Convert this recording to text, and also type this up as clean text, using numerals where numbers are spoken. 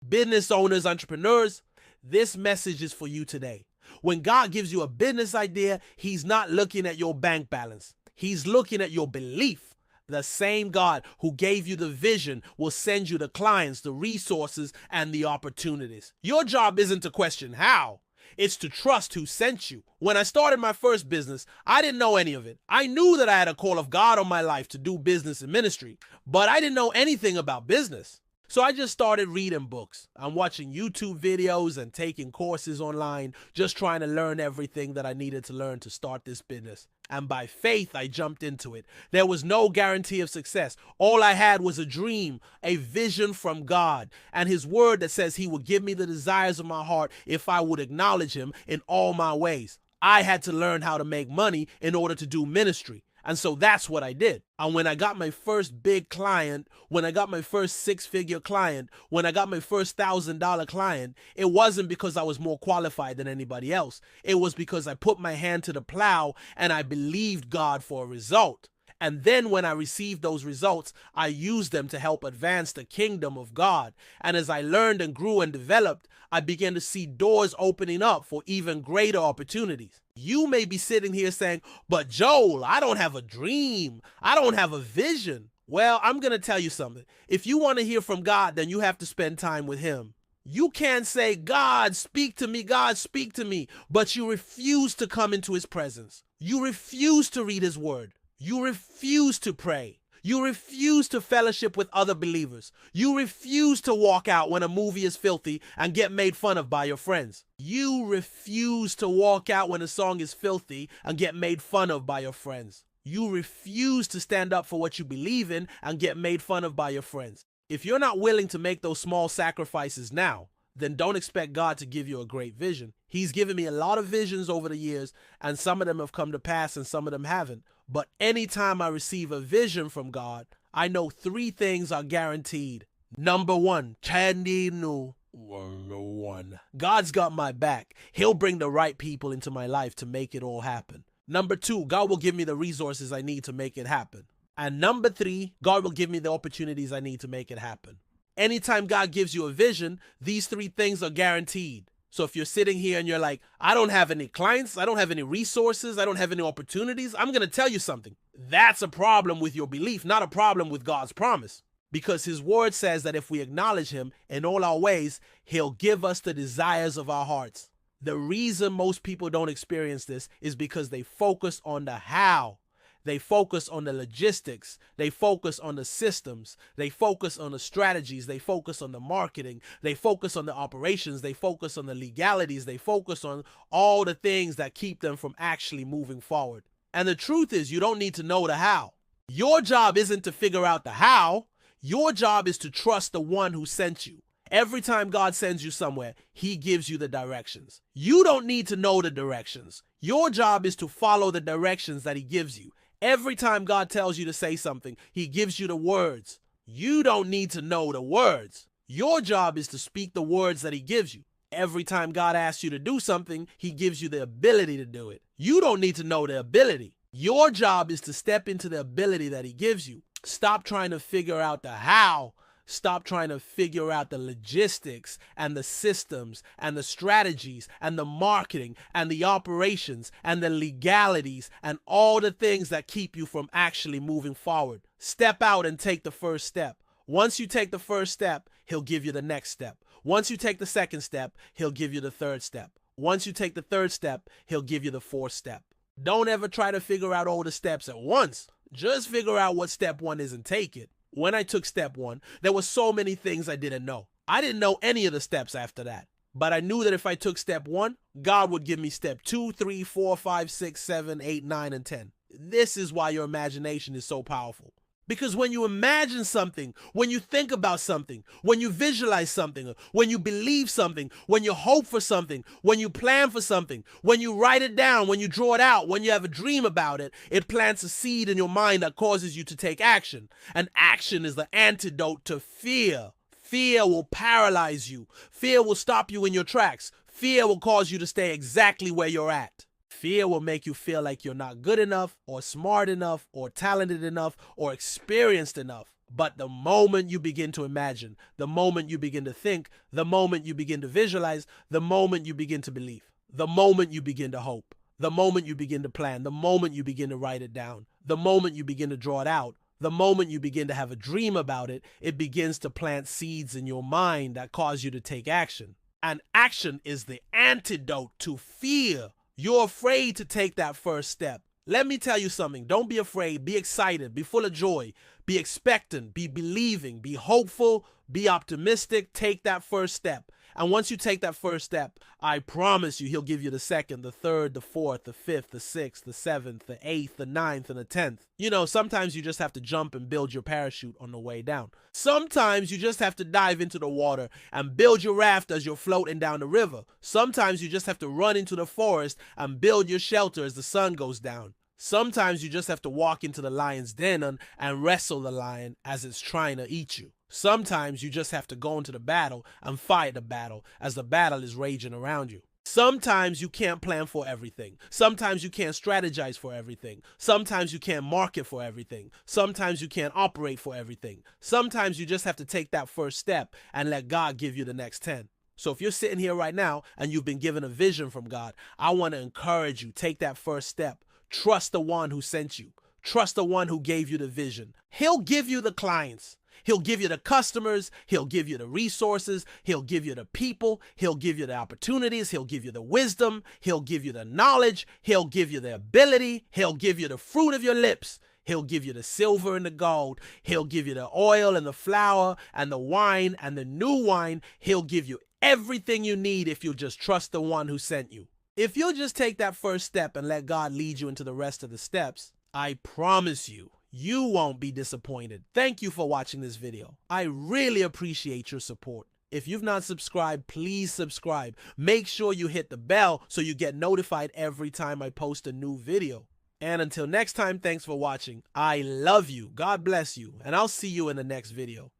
Business owners, entrepreneurs, this message is for you today. When God gives you a business idea, he's not looking at your bank balance. He's looking at your belief. The same God who gave you the vision will send you the clients, the resources, and the opportunities. Your job isn't to question how. It's to trust who sent you. When I started my first business, I didn't know any of it. I knew that I had a call of God on my life to do business and ministry, but I didn't know anything about business. So I just started reading books. I'm watching YouTube videos and taking courses online, just trying to learn everything that I needed to learn to start this business. And by faith, I jumped into it. There was no guarantee of success. All I had was a dream, a vision from God, and his word that says he would give me the desires of my heart if I would acknowledge him in all my ways. I had to learn how to make money in order to do ministry. And so that's what I did. And when I got my first big client, when I got my first six-figure client, when I got my first $1,000 client, it wasn't because I was more qualified than anybody else. It was because I put my hand to the plow and I believed God for a result. And then when I received those results, I used them to help advance the kingdom of God. And as I learned and grew and developed, I began to see doors opening up for even greater opportunities. You may be sitting here saying, but Joel, I don't have a dream. I don't have a vision. Well, I'm going to tell you something. If you want to hear from God, then you have to spend time with him. You can't say, God, speak to me, God, speak to me, but you refuse to come into his presence. You refuse to read his word. You refuse to pray. You refuse to fellowship with other believers. You refuse to walk out when a movie is filthy and get made fun of by your friends. You refuse to walk out when a song is filthy and get made fun of by your friends. You refuse to stand up for what you believe in and get made fun of by your friends. If you're not willing to make those small sacrifices now, then don't expect God to give you a great vision. He's given me a lot of visions over the years, and some of them have come to pass and some of them haven't. But anytime I receive a vision from God, I know three things are guaranteed. Number one, God's got my back. He'll bring the right people into my life to make it all happen. Number two, God will give me the resources I need to make it happen. And number three, God will give me the opportunities I need to make it happen. Anytime God gives you a vision, these three things are guaranteed. So if you're sitting here and you're like, I don't have any clients, I don't have any resources, I don't have any opportunities, I'm going to tell you something. That's a problem with your belief, not a problem with God's promise. Because his word says that if we acknowledge him in all our ways, he'll give us the desires of our hearts. The reason most people don't experience this is because they focus on the how. They focus on the logistics. They focus on the systems. They focus on the strategies. They focus on the marketing. They focus on the operations. They focus on the legalities. They focus on all the things that keep them from actually moving forward. And the truth is, you don't need to know the how. Your job isn't to figure out the how. Your job is to trust the one who sent you. Every time God sends you somewhere, he gives you the directions. You don't need to know the directions. Your job is to follow the directions that he gives you. Every time God tells you to say something, he gives you the words. You don't need to know the words. Your job is to speak the words that he gives you. Every time God asks you to do something, he gives you the ability to do it. You don't need to know the ability. Your job is to step into the ability that he gives you. Stop trying to figure out the how. Stop trying to figure out the logistics and the systems and the strategies and the marketing and the operations and the legalities and all the things that keep you from actually moving forward. Step out and take the first step. Once you take the first step, he'll give you the next step. Once you take the second step, he'll give you the third step. Once you take the third step, he'll give you the fourth step. Don't ever try to figure out all the steps at once. Just figure out what step one is and take it. When I took step one, there were so many things I didn't know. I didn't know any of the steps after that. But I knew that if I took step one, God would give me step 2, 3, 4, 5, 6, 7, 8, 9, and 10. This is why your imagination is so powerful. Because when you imagine something, when you think about something, when you visualize something, when you believe something, when you hope for something, when you plan for something, when you write it down, when you draw it out, when you have a dream about it, it plants a seed in your mind that causes you to take action. And action is the antidote to fear. Fear will paralyze you. Fear will stop you in your tracks. Fear will cause you to stay exactly where you're at. Fear will make you feel like you're not good enough or smart enough or talented enough or experienced enough. But the moment you begin to imagine, the moment you begin to think, the moment you begin to visualize, the moment you begin to believe, the moment you begin to hope, the moment you begin to plan, the moment you begin to write it down, the moment you begin to draw it out, the moment you begin to have a dream about it, it begins to plant seeds in your mind that cause you to take action. And action is the antidote to fear. You're afraid to take that first step. Let me tell you something. Don't be afraid. Be excited. Be full of joy. Be expectant. Be believing. Be hopeful. Be optimistic. Take that first step. And once you take that first step, I promise you, he'll give you the second, the third, the fourth, the fifth, the sixth, the seventh, the eighth, the ninth, and the 10th. You know, sometimes you just have to jump and build your parachute on the way down. Sometimes you just have to dive into the water and build your raft as you're floating down the river. Sometimes you just have to run into the forest and build your shelter as the sun goes down. Sometimes you just have to walk into the lion's den and wrestle the lion as it's trying to eat you. Sometimes you just have to go into the battle and fight the battle as the battle is raging around you. Sometimes you can't plan for everything. Sometimes you can't strategize for everything. Sometimes you can't market for everything. Sometimes you can't operate for everything. Sometimes you just have to take that first step and let God give you the next 10. So if you're sitting here right now and you've been given a vision from God, I want to encourage you, take that first step. Trust the one who sent you. Trust the one who gave you the vision. He'll give you the clients. He'll give you the customers. He'll give you the resources. He'll give you the people. He'll give you the opportunities. He'll give you the wisdom. He'll give you the knowledge. He'll give you the ability. He'll give you the fruit of your lips. He'll give you the silver and the gold. He'll give you the oil and the flour and the wine and the new wine. He'll give you everything you need if you just trust the one who sent you. If you'll just take that first step and let God lead you into the rest of the steps, I promise you, you won't be disappointed. Thank you for watching this video. I really appreciate your support. If you've not subscribed, please subscribe. Make sure you hit the bell so you get notified every time I post a new video. And until next time, thanks for watching. I love you. God bless you. And I'll see you in the next video.